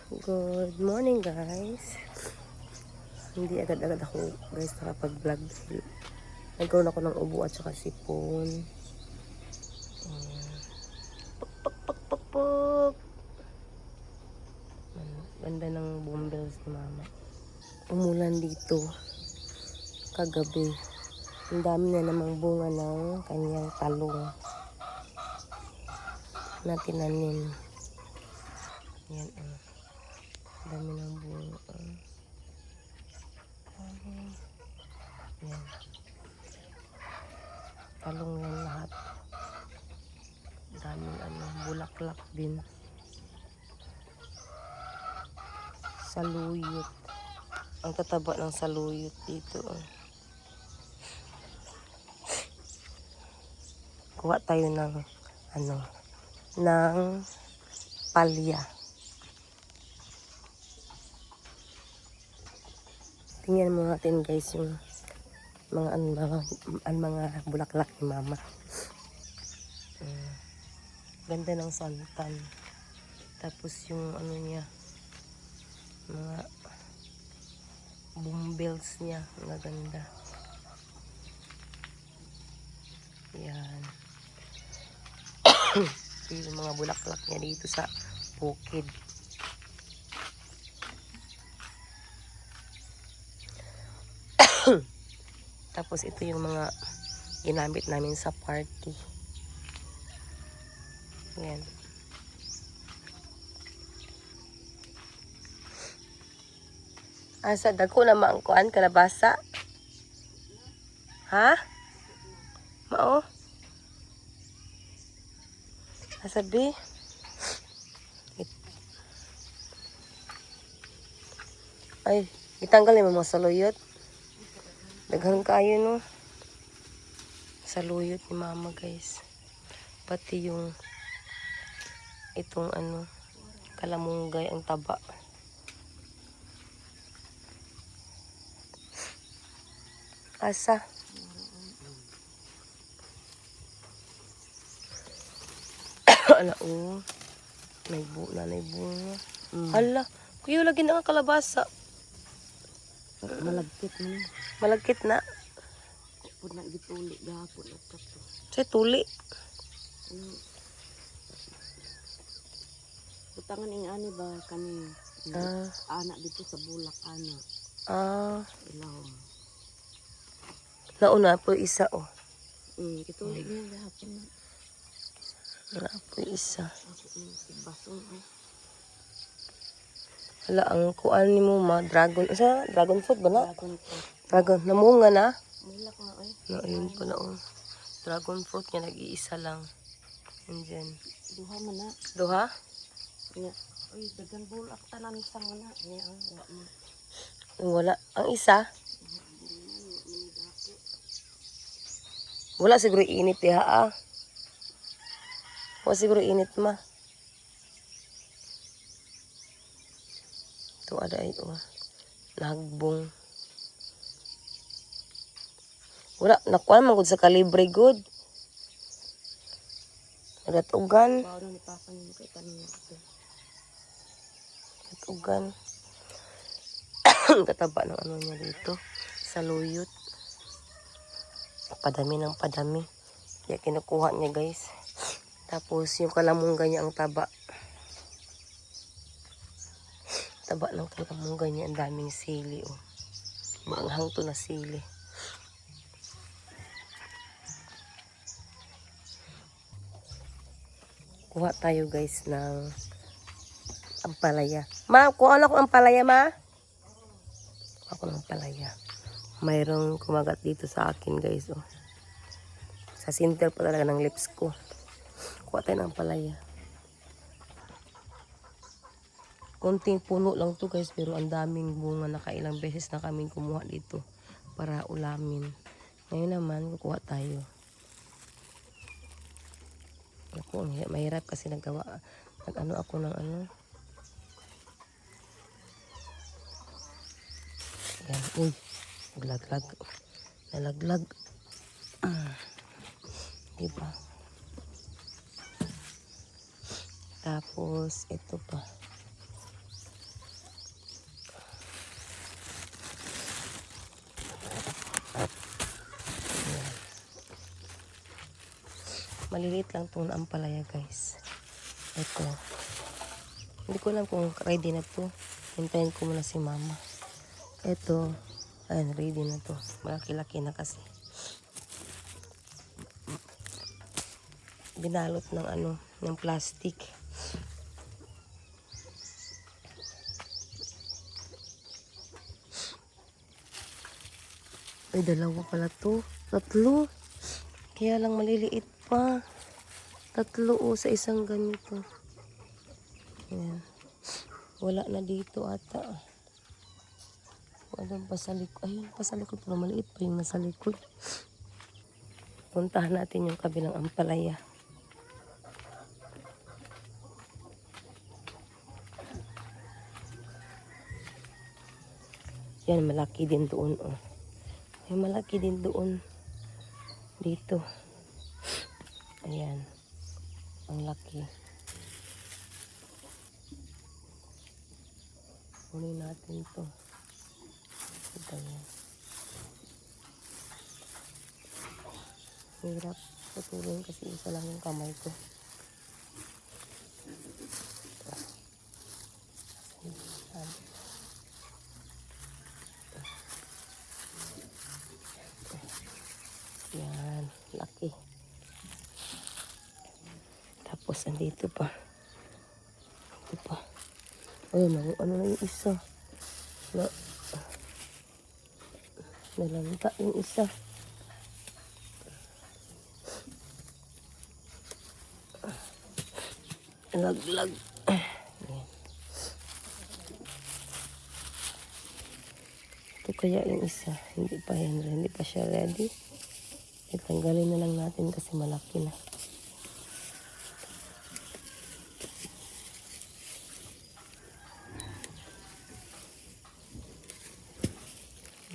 Good morning guys. Hindi agad-agad ako guys nakapag-vlog. Nagkaroon ako ng ubo at saka sipon. Puk. Ganda ng bumbles ni mama. Umulan dito kagabi. Ang dami na namang bunga ng kanyang talong na tinanim. Yan dami ng bunga. Yan. Talong yan lahat. Daming bulaklak din. Saluyot. Ang tataba ng saluyot dito. Kuha tayo ng ng palya. Tingnan mo natin guys yung mga bulaklak ni mama. Ganda ng santan. Tapos yung niya, mga bumbles niya, ang ganda. Yan. Yung mga bulaklak niya dito sa bukid. Tapos ito yung mga ginamit namin sa party. Yan. Asa dako na maangkuan kalabasa? Ha? Mao? Asabi? Ay, itanggal yung mga saluyot. Daghan kayo no. Saluyot ni mama guys. Pati yung itong kalamunggay ang taba. Asa? Ala may bunga. Hala, kuya lagi na nga kalabasa. Malagkit na. Pud na gituli gahapon at kato. Say tuli. Butangan ing ani ba kani anak dito sa bulak ana. Ilaw. Nauna po isa Gituli niya gahapon na. Wala po isa. Basong Hala, ang kuan ni mo ma, dragon fruit ba na? dragon fruit. Dragon, namunga na? Mulak na oy. No, ayun pala Dragon fruit niya, nag-iisa lang. Andyan. Duha man na. Duha? Nya. Oy, dagan bulak tanan sang na. Nya Wala. Ang isa? Wala siguro init diha Wala siguro init ma. Ito ada ay nagbong. Wala, nakuha man gud sa kalibre good. Nagatugan. bawo ni papa ni kay tanan ko. Nagatugan. Kataba ng niya dito. Saluyot. Padami ng padami. Kaya kinukuha niya guys. Tapos yung kalamunggay niya ang taba. Taba ng kalamunggay niya, ang daming sili Maanghang to na sili. Kuha tayo guys ng ampalaya. Ma, kuha na ko ampalaya ma. Kuha ko ng ampalaya. Mayroong kumagat dito sa akin guys Sa center pa talaga ng lips ko. Kuha tayo ng ampalaya. Konting puno lang to guys, pero ang daming bunga. Nakailang beses na kaming kumuha dito para ulamin. Ngayon naman kukuha tayo. Ako, mahirap kasi nag-ano ako ng Yan, naglaglag. Nalaglag. Diba? Tapos, ito pa. Maliliit lang itong ampalaya guys. Ito. Hindi ko alam kung ready na to. Hintayin ko muna si mama. Ito. Ayan, ready na to. Malaki-laki na kasi. Binalot ng ng plastic. Ay, dalawa pala to. Tatlo. Kaya lang maliliit pa. Tatlo sa isang ganito. Ayan. Wala na dito ata. Wala pa sa likod. Ayun, pa sa likod. Pero maliit pa yung nasa likod. Puntahan natin yung kabilang ampalaya. Yan, malaki din doon. Oh. Ay, malaki din doon. Dito. Ayan. Ang laki. Kunin natin to. Ito yan. Hirap. Putulin kasi isa lang yung kamay ko. Yan. Laki. Tapos andito pa. Ito pa. Ayun, ano na yung isa. Nalanta yung isa. Laglag. Ito kaya yung isa. Hindi pa yan. Hindi pa siya ready. Itanggalin na lang natin kasi malaki na.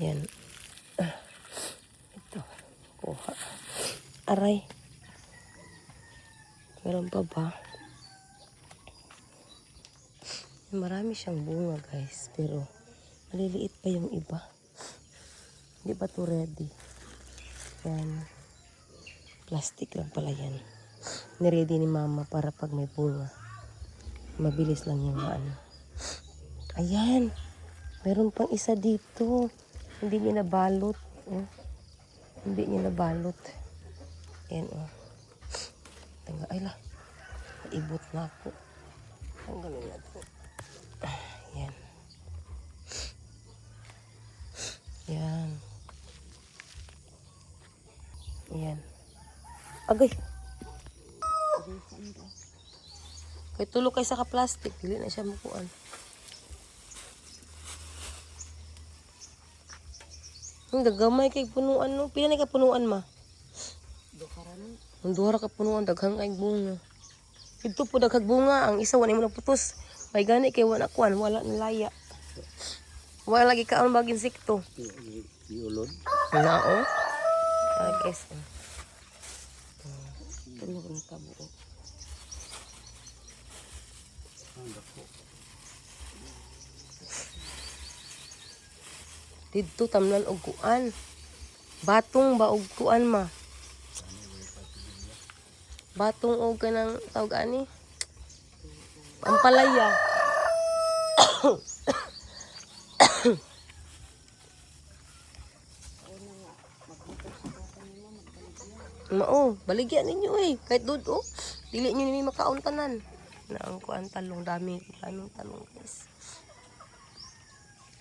Yan. Ito. Kuha. Aray. Meron pa ba? Marami siyang bunga guys. Pero maliliit pa yung iba. Hindi pa to ready. Yan. Plastic lang pala yan. Niready ni mama para pag may bunga. Mabilis lang yung Ayan. Meron pang isa dito. Hindi niya nabalot. Oh. Hindi niya nabalot. Ayan oh. Ay lah. Naibot na ako. Tanggalin natin. Ayan. Ayan. Ayan. Agay. Kay tulog kay sa ka-plastic. Dili na siya makuan. Ang dagamay kay punuan no. Pila na ka punuan ma? Ang duha ka punuan daghang kay bunga. Ito po daghang bunga. Ang isa wala mo naputos. May gani kay wala kuan, wala nalaya. Wala lagi kaon bag insekto. Iulod. Nao. Ay guys. Tulog na kabuo. Dito tamnan og kuan. Batong ba og kuan ma? Batong og kanang tawag ani? Ampalaya. Mao, baligyan ninyo kahit dud dili niyo ni makaon tanan. Na ang kuan talong dami anong talong guys.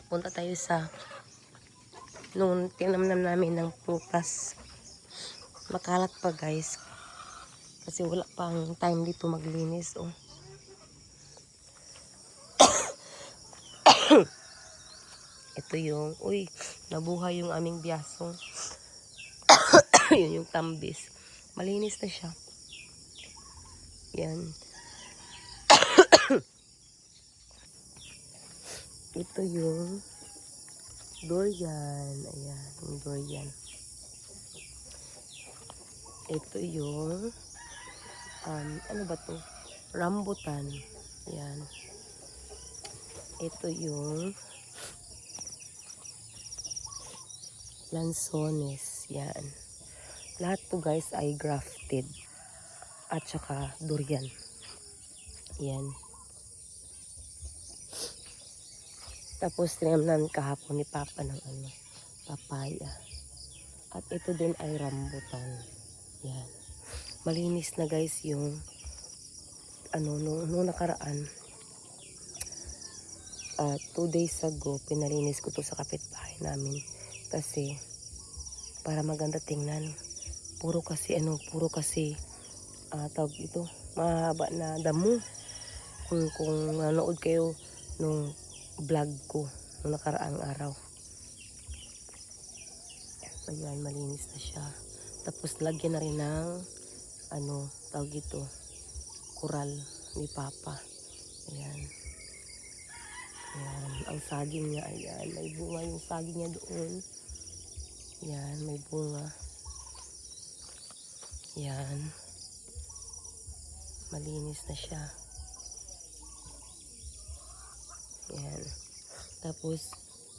Punta tayo sa nung tinamnam namin ng prutas. Makalat pa guys. Kasi wala pang time dito maglinis Ito yung, nabuhay yung aming biyaso. Yun yung tambis. Malinis na siya. Yan. Ito yung durian. Ayan, yung durian. Ito yung ano ba to? Rambutan. Ayan. Ito yung lansones. Yan. Lahat to guys ay grafted. at saka durian. Yan. Tapos tinamnan kahapon ni Papa ng papaya. At ito din ay rambutan. Yan. Malinis na guys yung nung nakaraan. 2 days ago, pinalinis ko to sa kapitbahay namin. Kasi, para maganda tingnan. Puro kasi tawag ito, mahaba na damo. Kung nanood kayo nung vlog ko nung nakaraang araw. Ayan, malinis na siya. Tapos lagyan na rin ng tawag ito, kural ni Papa. Ayan. Ayan, ang saging niya, ayan, may bunga yung saging niya doon. Ayan, may bunga. Ayan. Malinis na siya. Ayan. Tapos,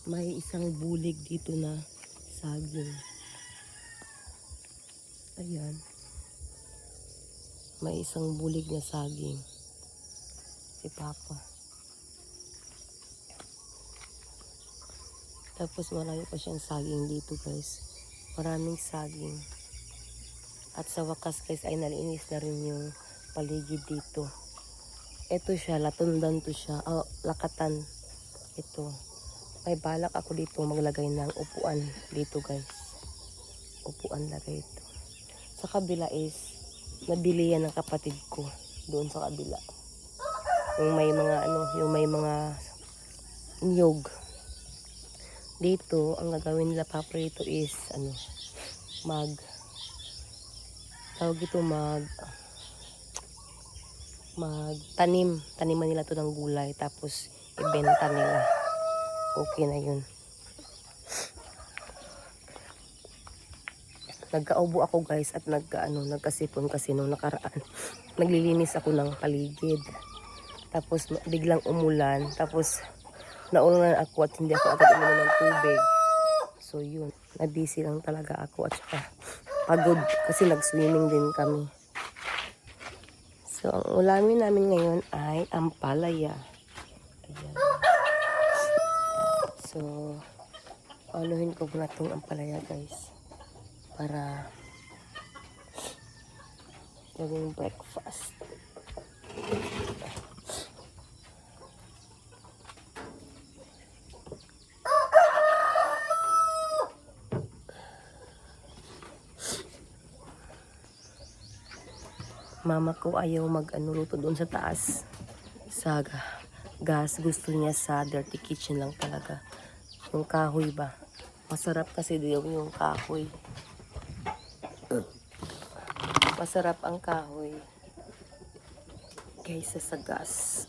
may isang bulig dito na saging. Ayan. May isang bulig na saging. Si Papa. Tapos marami pa siyang saging dito guys. Maraming saging. At sa wakas guys ay nalinis na rin yung paligid dito. Ito siya, latundan to siya. Lakatan. Ito. May balak ako dito maglagay ng upuan dito guys. Upuan lagay ito. Sa kabila is nabili yan ng kapatid ko doon sa kabila. Yung may mga niyog. Dito, ang gagawin nila Papa dito is, taniman nila to ng gulay, tapos ibenta nila. Okay na yun. Nagkaubo ako guys at nagkasipon kasi nung nakaraan. Naglilinis ako ng paligid. Tapos biglang umulan, tapos naulan ako at hindi ako agad uminom ng tubig. So yun, nabisi lang talaga ako at saka pagod kasi nag-swimming din kami. So ang ulamin namin ngayon ay ampalaya. Ayan. So, aluhin ko muna itong ampalaya guys. Para gawing breakfast. Mama ko ayaw luto doon sa taas sa gas. Gusto niya sa dirty kitchen lang talaga. Yung kahoy ba? Masarap kasi daw yung kahoy. Masarap ang kahoy kaysa sa gas.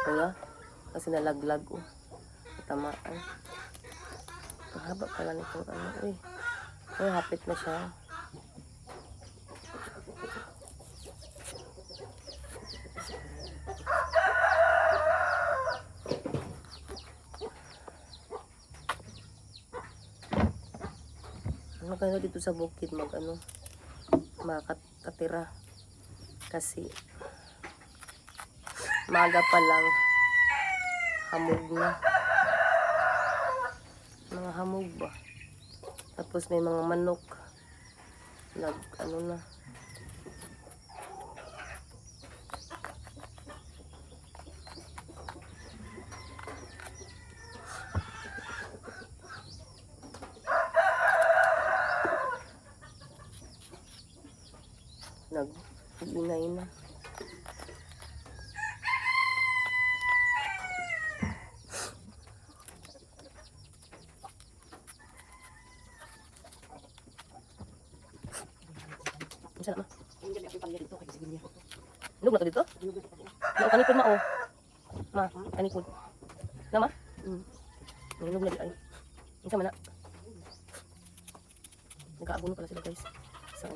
Wala. Kasi nalaglag tamaan. Ang haba pala nitong uy. Ay, hapit na siya. Maganda dito sa bukid makatira kasi maaga pa lang hamog na, mga hamog ba, tapos may mga manok na nag-ingay na. Masarap na. Hinog na to dito? Kanipod ma Ma, kanipod. Na ma? Hinog na di ay. Isa man na. Nag-aabono pala sila guys. Sa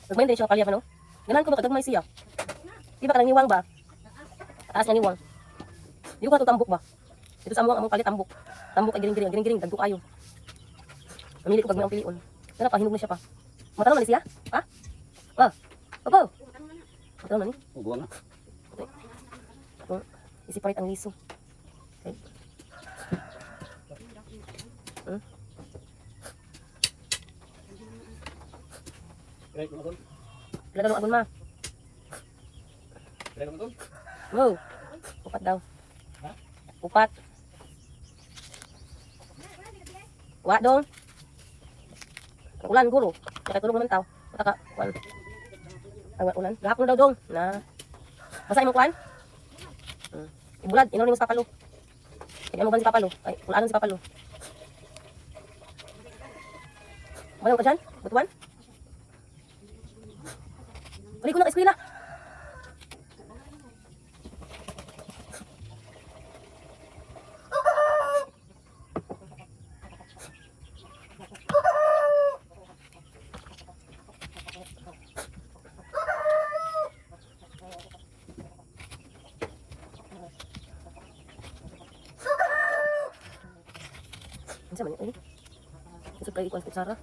Nagmayin din siya palya pa no? Ganahan ko makadagmay siya. Di ba kanang niwang ba? Taas niya niwang. Di ko ka ito tambok ba? Ito sa among palit tambok. Tambok ay giring-giring, dagko kayo. Mamili ko pag may ang pilion. Pero pa, hinog na siya pa. Matanong na ni siya? Ha? Ah, opo. Matanong na ni? Buwan na. Isiparit ang liso. Okay. Kaya ko na doon. Pila agon ma. Kaya ko na doon. Wow. Upat daw. Upat. Wa dong. Ulan guro. Kaya tulog naman tao. Mataka. Ulan. Ay, ulan. Gahapon na daw dong. Na. Basa imong kuan? Ibulad. Inaw ni mo sa papalo. Kaya mo gan si papalo. Ay, ulanon si papalo. Mayroon ka dyan? Butuan? Balik ko na eskwela. Ano sa man yun? Isip kayo ikon sa kutsara.